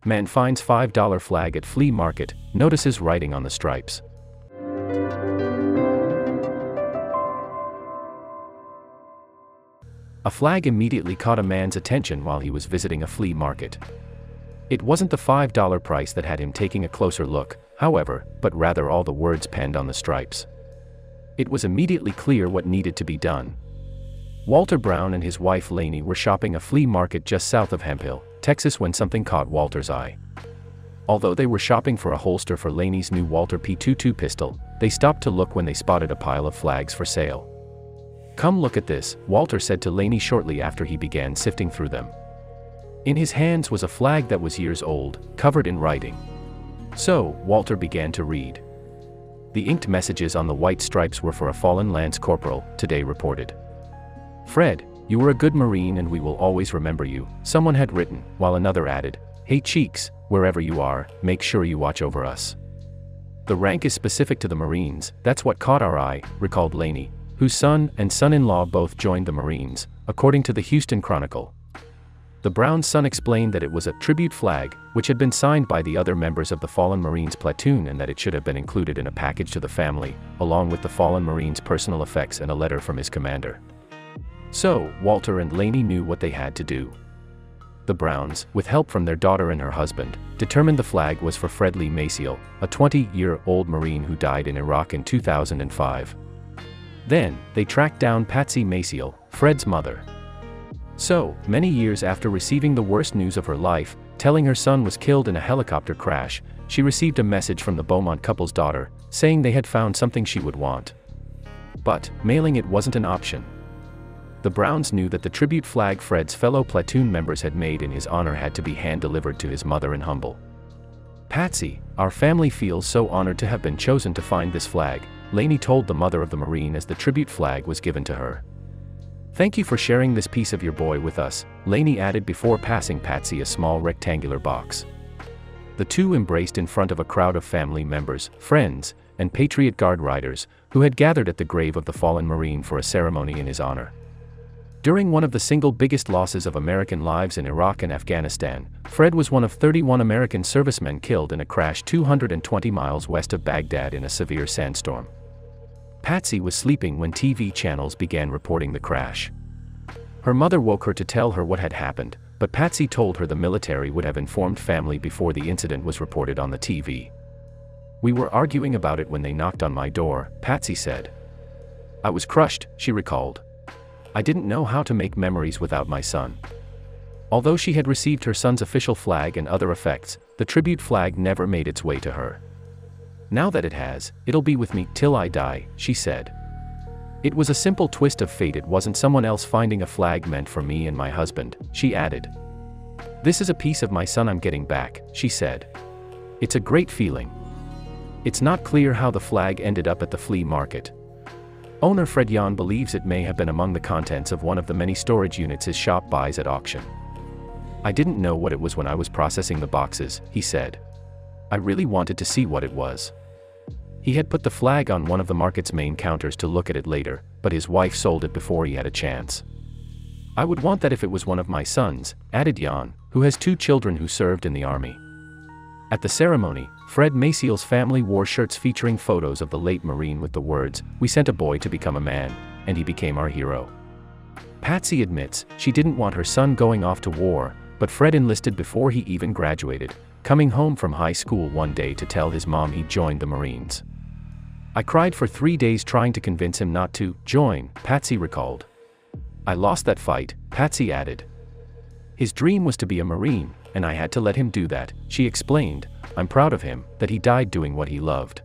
Man finds $5 flag at flea market, notices writing on the stripes. A flag immediately caught a man's attention while he was visiting a flea market. It wasn't the $5 price that had him taking a closer look, however, but rather all the words penned on the stripes. It was immediately clear what needed to be done. Walter Brown and his wife Laney were shopping a flea market just south of Hemphill, Texas when something caught Walter's eye. Although they were shopping for a holster for Laney's new Walter P22 pistol, they stopped to look when they spotted a pile of flags for sale. "Come look at this," Walter said to Laney shortly after he began sifting through them. In his hands was a flag that was years old, covered in writing. So, Walter began to read. The inked messages on the white stripes were for a fallen Lance Corporal, Today reported. "Fred, you were a good Marine and we will always remember you," someone had written, while another added, "Hey Cheeks, wherever you are, make sure you watch over us." The rank is specific to the Marines, that's what caught our eye, recalled Laney, whose son and son-in-law both joined the Marines, according to the Houston Chronicle. The Brown's son explained that it was a tribute flag, which had been signed by the other members of the fallen Marines platoon and that it should have been included in a package to the family, along with the fallen Marines' personal effects and a letter from his commander. So, Walter and Laney knew what they had to do. The Browns, with help from their daughter and her husband, determined the flag was for Fred Lee Maciel, a 20-year-old Marine who died in Iraq in 2005. Then, they tracked down Patsy Maciel, Fred's mother. So, many years after receiving the worst news of her life, telling her son was killed in a helicopter crash, she received a message from the Beaumont couple's daughter, saying they had found something she would want. But, mailing it wasn't an option. The Browns knew that the tribute flag Fred's fellow platoon members had made in his honor had to be hand-delivered to his mother in Humble. "Patsy, our family feels so honored to have been chosen to find this flag," Laney told the mother of the Marine as the tribute flag was given to her. "Thank you for sharing this piece of your boy with us," Laney added before passing Patsy a small rectangular box. The two embraced in front of a crowd of family members, friends, and Patriot Guard riders, who had gathered at the grave of the fallen Marine for a ceremony in his honor. During one of the single biggest losses of American lives in Iraq and Afghanistan, Fred was one of 31 American servicemen killed in a crash 220 miles west of Baghdad in a severe sandstorm. Patsy was sleeping when TV channels began reporting the crash. Her mother woke her to tell her what had happened, but Patsy told her the military would have informed family before the incident was reported on the TV. "We were arguing about it when they knocked on my door," Patsy said. "I was crushed," she recalled. "I didn't know how to make memories without my son." Although she had received her son's official flag and other effects, the tribute flag never made its way to her. "Now that it has, it'll be with me till I die," she said. "It was a simple twist of fate, it wasn't someone else finding a flag meant for me and my husband," she added. "This is a piece of my son I'm getting back," she said. "It's a great feeling." It's not clear how the flag ended up at the flea market. Owner Fred Yon believes it may have been among the contents of one of the many storage units his shop buys at auction. "I didn't know what it was when I was processing the boxes," he said. "I really wanted to see what it was." He had put the flag on one of the market's main counters to look at it later, but his wife sold it before he had a chance. "I would want that if it was one of my sons," added Yon, who has 2 children who served in the army. At the ceremony, Fred Maciel's family wore shirts featuring photos of the late Marine with the words, "We sent a boy to become a man, and he became our hero." Patsy admits she didn't want her son going off to war, but Fred enlisted before he even graduated, coming home from high school one day to tell his mom he joined the Marines. "I cried for 3 days trying to convince him not to join," Patsy recalled. "I lost that fight," Patsy added. "His dream was to be a Marine, and I had to let him do that," she explained. "I'm proud of him, that he died doing what he loved."